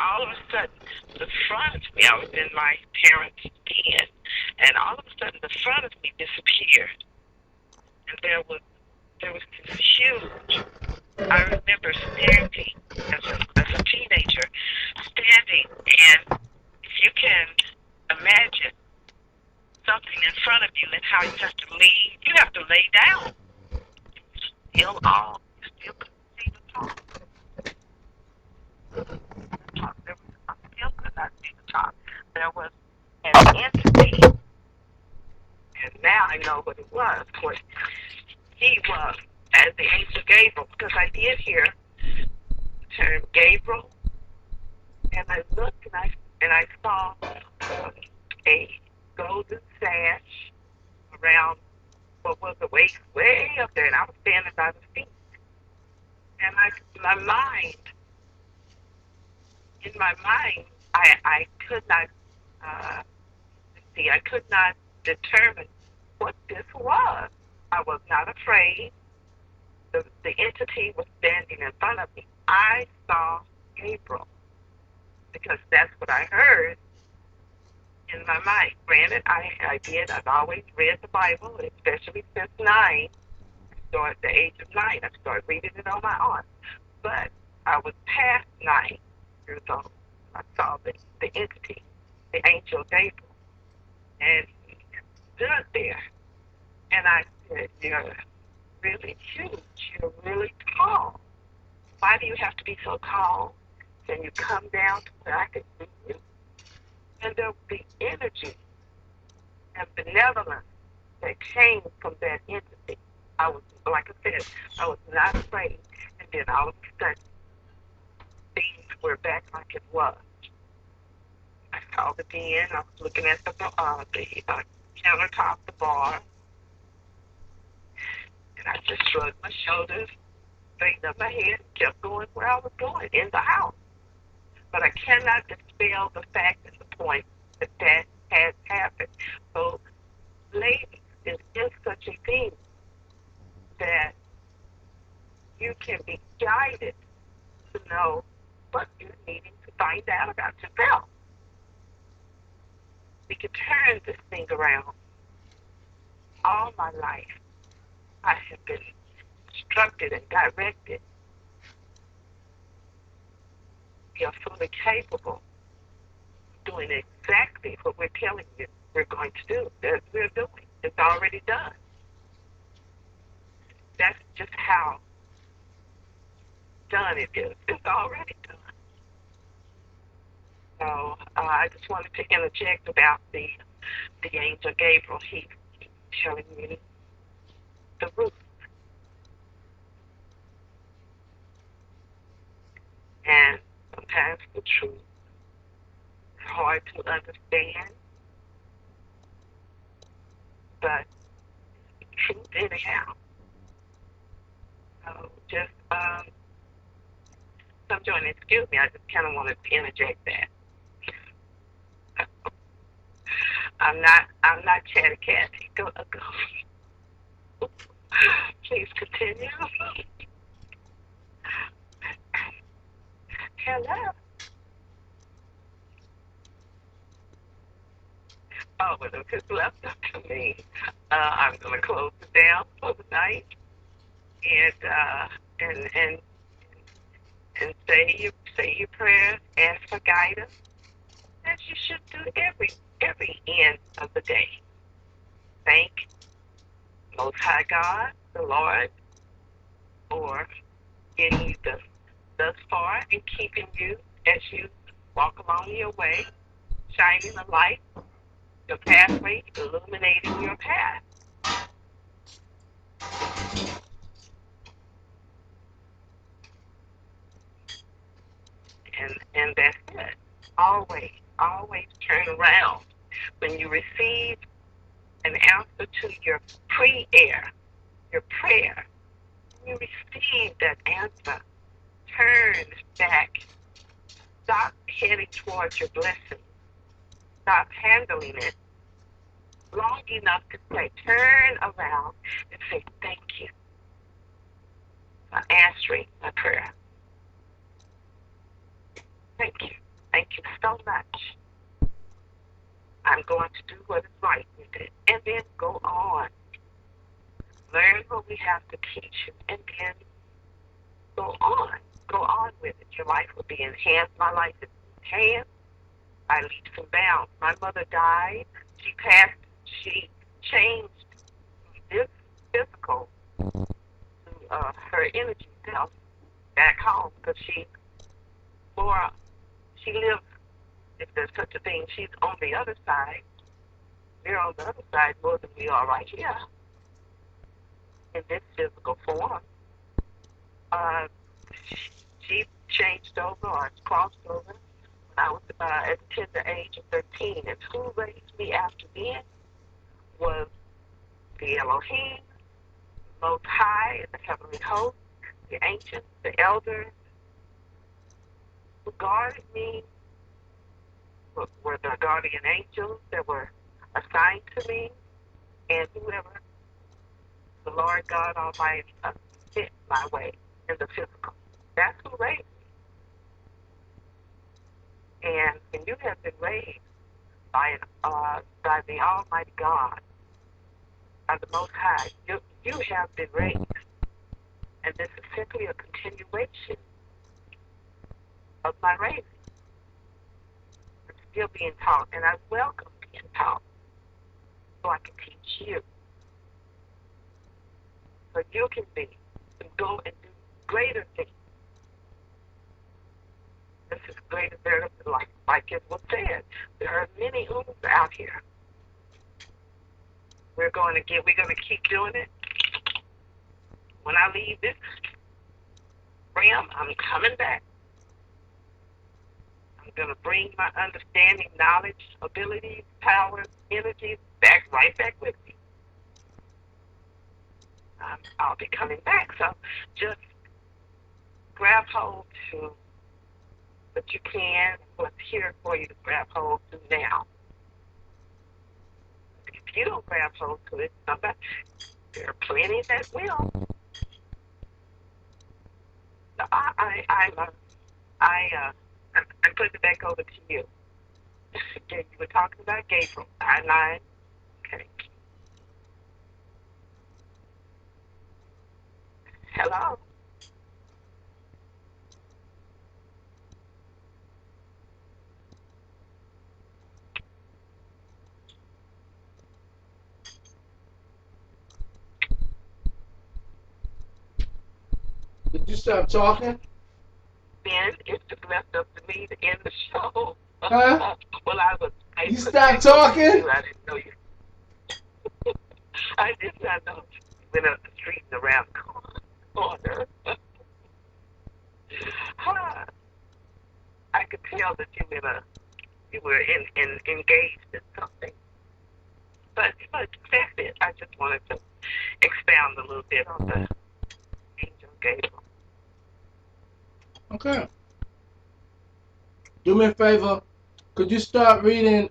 all of a sudden, the front of me, I was in my parents' den, and all of a sudden, the front of me disappeared, and there was this huge. I remember standing as a teenager, standing, and if you can imagine something in front of you and how you have to lay down. You still couldn't see the top. I still could not see the top. There was an entity, and now I know what it was. Of course, he was as the angel Gabriel, because I did hear the term Gabriel, and I looked and I saw a golden sash around what was the way up there, and I was standing by the feet. And in my mind, I could not uh, I could not determine what this was. I was not afraid. The entity was standing in front of me. I saw Gabriel because that's what I heard in my mind. Granted, I've always read the Bible, especially since 9. At the age of 9, I started reading it on my own. But I was past 9 years old. I saw the entity, the angel Gabriel, and he stood there. And I said, "You're really huge. You're really tall. Why do you have to be so tall? Can you come down to where I can see you?" And the energy and benevolence that came from that entity. I was, like I said, I was not afraid. And then all of a sudden, things were back like it was. I saw the den. I was looking at the countertop, the bar, and I just shrugged my shoulders, straightened up my head, and kept going where I was going in the house. But I cannot dispel the fact and the point that has happened. So, ladies, there is such a thing that you can be guided to know what you're needing to find out about yourself. We can turn this thing around. All my life, I have been instructed and directed. We are fully capable of doing exactly what we're telling you we're going to do. That we're doing. It's already done. That's just how done it is. It's already done. So I just wanted to interject about the angel Gabriel. He showing me the roof. And sometimes the truth is hard to understand, but the truth anyhow. So just someone excuse me, I just kind of wanted to interject that. I'm not chatty Cathy. Go. Please continue. Hello. Oh, but if it's left up to me, I'm going to close it down for the night and say your prayers, ask for guidance, as you should do every end of the day. Thank Most High God, the Lord, for getting you thus far and keeping you as you walk along your way, shining a light, your pathway, illuminating your path. And that's it. Always turn around. When you receive an answer to your prayer, when you receive that answer, turn back. Stop heading towards your blessing. Stop handling it long enough to say, turn around and say, thank you for answering my prayer. Thank you. so much. I'm going to do what is right with it. And then go on. Learn what we have to teach you. And then go on. Go on with it. Your life will be enhanced. My life is enhanced by leaps and bounds. My mother died. She changed this physical to her energy self back home because she lived, if there's such a thing, she's on the other side. We're on the other side more than we are right here in this physical form. Uh, she changed over or crossed over when I was at the tender age of 13. And who raised me after then was the Elohim, the Most High, and the Heavenly Host, the ancients, the elders, who guarded me, were the guardian angels that were assigned to me, and whoever the Lord God Almighty sent my way in the physical. That's who raised me. And when you have been raised by the Almighty God, by the Most High, you have been raised. And this is simply a continuation of my raising. I'm still being taught, and I welcome being taught so I can teach you. So you can go and do greater things. This is greater than like it was said. There are many ooms out here. We're going to keep doing it. When I leave this realm, I'm coming back. I'm going to bring my understanding, knowledge, abilities, powers, energies right back with me. I'll be coming back. So just grab hold to what you can, what's here for you to grab hold to now. If you don't grab hold to it, there are plenty that will. So I'm putting it back over to you. Again, you were talking about Gabriel. I okay. Hello. Did you stop talking? Then it's just left up to me to end the show. Huh? Well, You stopped talking? I didn't know you. I did not know you went up the street and around the corner. I could tell that you were engaged in something. But that's it. I just wanted to expound a little bit on the angel Gabriel. Okay. Do me a favor. Could you start reading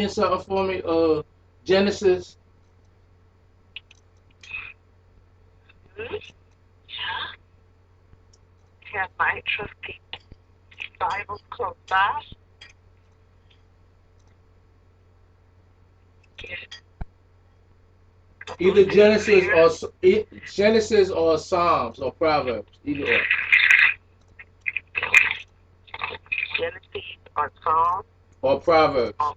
something for me? Genesis. Mm-hmm. Yeah. Have my trusty Bible close by. Get Either Genesis or Psalms or Proverbs. Either or. Genesis or Psalm. Or Proverbs. Oh,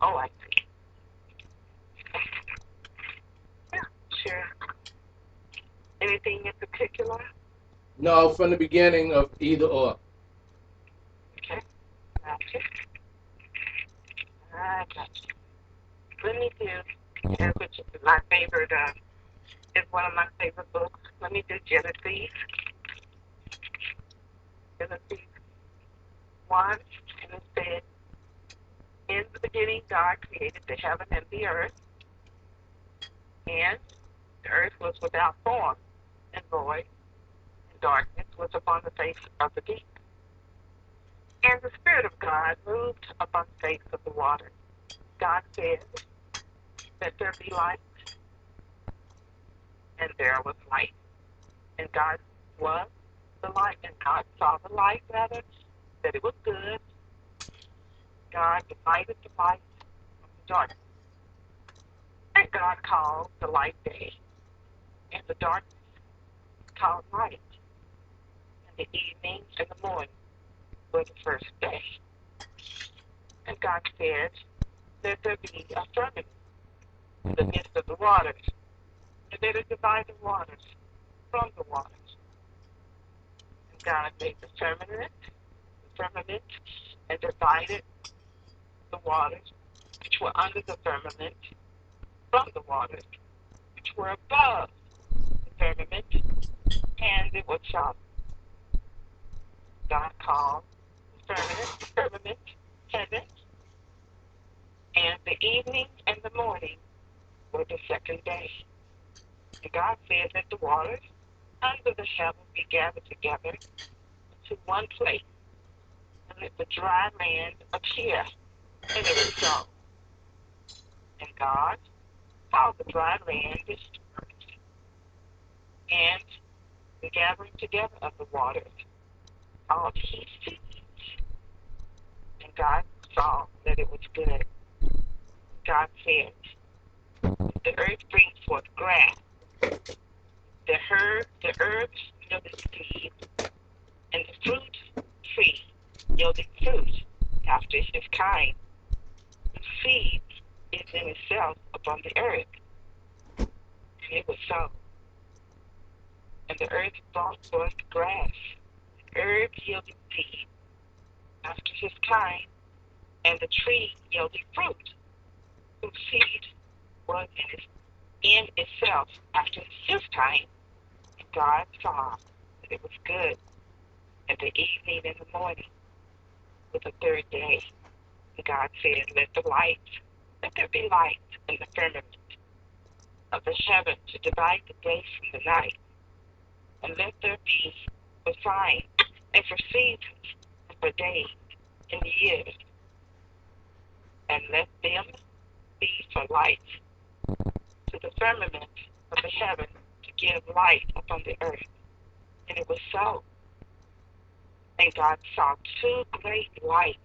I see. Yeah, sure. Anything in particular? No, from the beginning of either or. Okay. Gotcha. I got you. Let me do, which is my favorite, is one of my favorite books. Let me do Genesis. Genesis 1, and it said, in the beginning God created the heaven and the earth, and the earth was without form and void, and darkness was upon the face of the deep. And the Spirit of God moved upon the face of the water. God said, let there be light, and there was light. And God was, the light, and God saw the light, rather, that it was good. God divided the light from the darkness. And God called the light day, and the darkness called night. And the evening and the morning were the first day. And God said, let there be a firmament in the midst of the waters, and let it divide the waters from the waters. And God made the firmament, and divided the waters which were under the firmament from the waters which were above the firmament, and it was so. God called the firmament heaven, and the evening and the morning were the second day. And God said that the waters under the heaven be gathered together to one place, and let the dry land appear. And it was so. And God saw the dry land disturbed, and the gathering together of the waters, all he sees. And God saw that it was good. God said, the earth brings forth grass, the herbs yielding seed, and the fruit tree yielding fruit after his kind. The seed is in itself upon the earth. And it was so. And the earth brought forth grass, herb yielding seed after his kind, and the tree yielding fruit, whose seed was in itself after his kind. And God saw that it was good. And the evening and the morning was the third day. And God said, let there be light in the firmament of the heaven to divide the day from the night, and let there be for signs and for seasons and for days and years, and let them be for lights to the firmament of the heaven to give light upon the earth. And it was so. And God saw two great lights,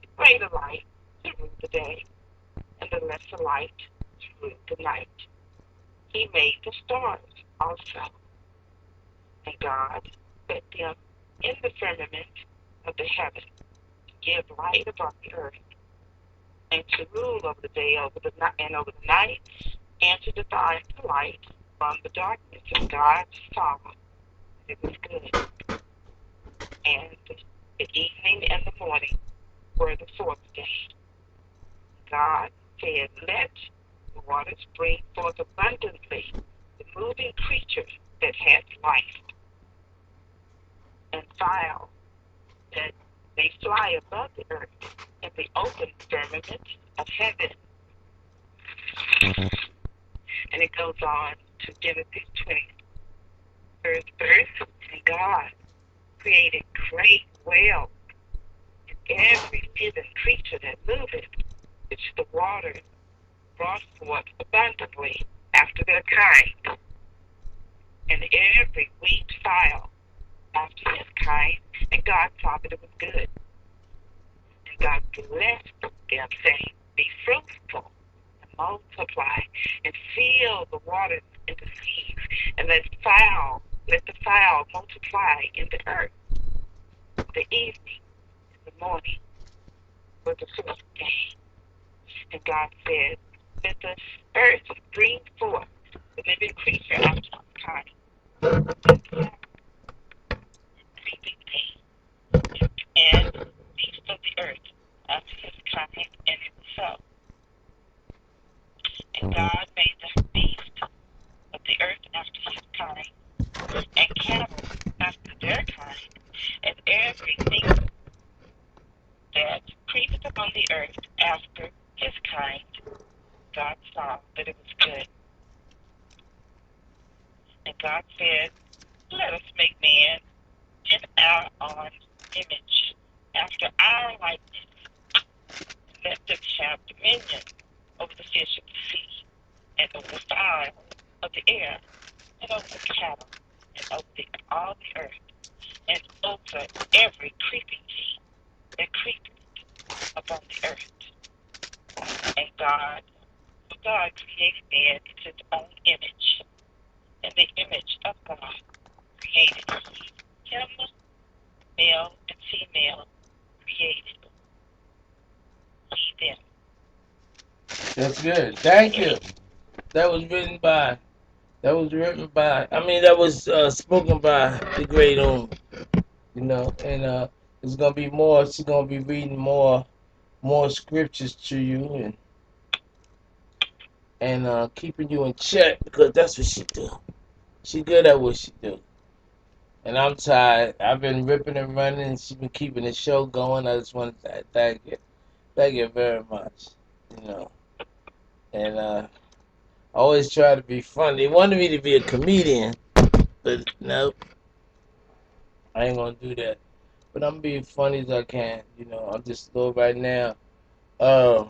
the greater light to rule the day, and the lesser light to rule the night. He made the stars also. And God set them in the firmament of the heaven to give light above the earth, and to rule over the day over the night, and to divide the light from the darkness. And God saw that it was good. And the evening and the morning were the fourth day. God said, let the waters bring forth abundantly the moving creatures that have life, and fowl that they fly above the earth in the open firmament of heaven. And it goes on to Genesis 20, verse. And God created great whales and every living creature that moveth, which the waters brought forth abundantly after their kind, and every winged fowl after his kind. And God saw that it was good. And God blessed them, saying, be fruitful and multiply, and fill the waters and the seas, and let the fowl multiply in the earth. The evening and the morning were the fourth day. And God said, let the earth bring forth the living creature after its kind, creeping thing, and beast of the earth after his kind, and it was so. And God made the beast of the earth after his kind, and cattle after their kind, and everything that creepeth upon the earth after his kind. God saw that it was good. And God said, let us make man in our own image, after our likeness. Let them have dominion over the fish of the sea, and over the fowl of the air, and over the cattle, and over all the earth, over every creeping thing that creepeth upon the earth. And God created man in his own image. In the image of God created he him, male and female created he them. That's good. Thank you. That was written by. That was written by. I mean, that was spoken by the great You know, and it's gonna be more. She's gonna be reading more scriptures to you and keeping you in check because that's what she do. She good at what she do. And I'm tired. I've been ripping and running, and she's been keeping the show going. I just want to thank you. Thank you very much. You know, and I always try to be funny. They wanted me to be a comedian, but no, I ain't gonna do that. But I'm being funny as I can. You know, I'm just slow right now. Uh,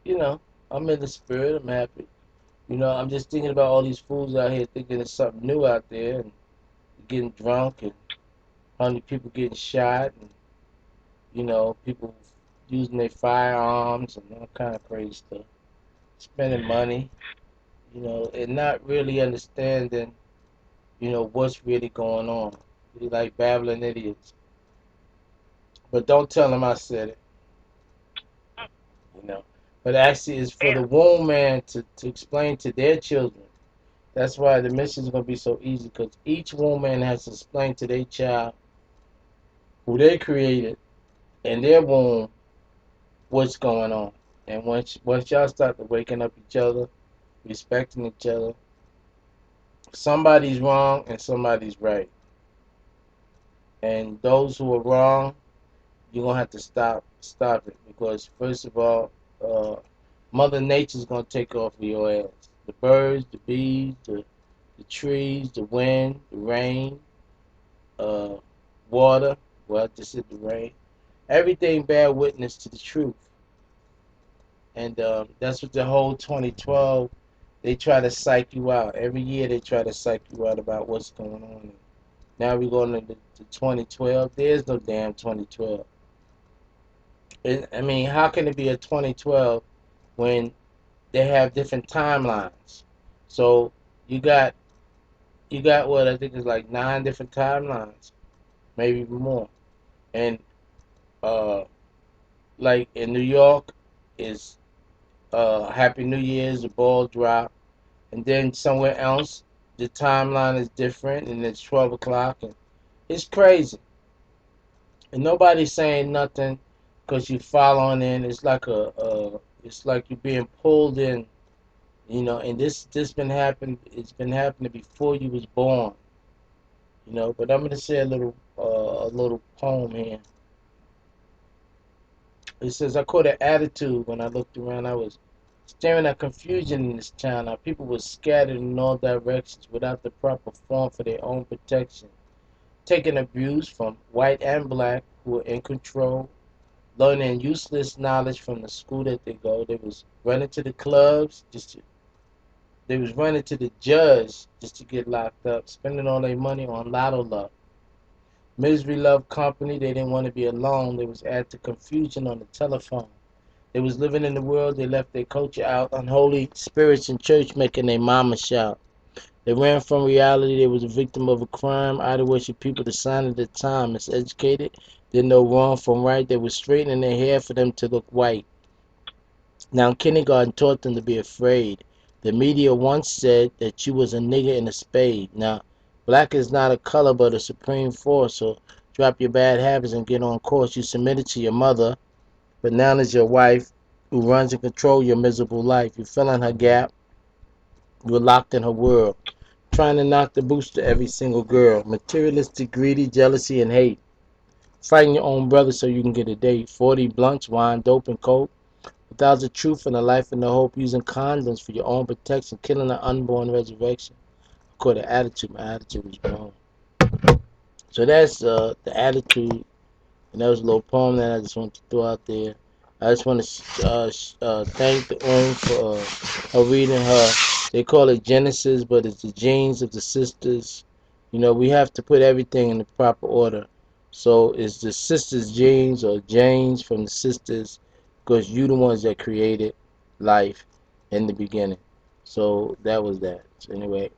you know, I'm in the spirit. I'm happy. You know, I'm just thinking about all these fools out here thinking there's something new out there and getting drunk and how people getting shot and people using their firearms and all kind of crazy stuff, spending money, and not really understanding, what's really going on. We like babbling idiots. But don't tell them I said it, you know. But actually, it's for the womb man to explain to their children. That's why the mission is going to be so easy because each woman has to explain to their child who they created in their womb what's going on. And once y'all start to waking up each other, respecting each other, somebody's wrong and somebody's right. And those who are wrong, you're gonna have to stop it because first of all, uh, Mother Nature's gonna take off of your ass. The birds, the bees, the trees, the wind, the rain, uh, water. Well, I just said the rain. Everything bear witness to the truth, and that's what the whole 2012. They try to psych you out every year. They try to psych you out about what's going on. Now we're going into 2012. There's no damn 2012. I mean, how can it be a 2012 when they have different timelines? So you got what I think is like 9 different timelines, maybe even more. And uh, like in New York is Happy New Year's, the ball drop, and then somewhere else the timeline is different, and it's 12 o'clock, and it's crazy. And nobody's saying nothing because you following in. It's like you're being pulled in, and this been happening. It's been happening before you was born, But I'm gonna say a little poem here. It says, I caught an attitude when I looked around. I was staring at confusion in this town. Our people were scattered in all directions without the proper form for their own protection, taking abuse from white and black who were in control, learning useless knowledge from the school that they go. They was running to the clubs they was running to the judge just to get locked up, spending all their money on lotto luck. Misery loved company. They didn't want to be alone. They was added to confusion on the telephone. They was living in the world. They left their culture out. Unholy spirits in church making their mama shout. They ran from reality. They was a victim of a crime. Idol worship people the sign of the time. Miseducated. Didn't know wrong from right. They was straightening their hair for them to look white. Now kindergarten taught them to be afraid. The media once said that you was a nigger in a spade. Now, black is not a color but a supreme force, so drop your bad habits and get on course. You submitted to your mother, but now it's your wife who runs and controls your miserable life. You fell in her gap. You're locked in her world. Trying to knock the boost to every single girl. Materialistic, greedy, jealousy, and hate. Fighting your own brother so you can get a date. 40 blunts, wine, dope, and coke. Without the truth and the life and the hope, using condoms for your own protection, killing an unborn resurrection. I call it attitude. My attitude was wrong. So that's the attitude, and that was a little poem that I just want to throw out there. I just want to thank the for her reading her. They call it Genesis, but it's the genes of the sisters. You know, we have to put everything in the proper order. So it's the sisters' genes or genes from the sisters, because you the ones that created life in the beginning. So that was that. So anyway,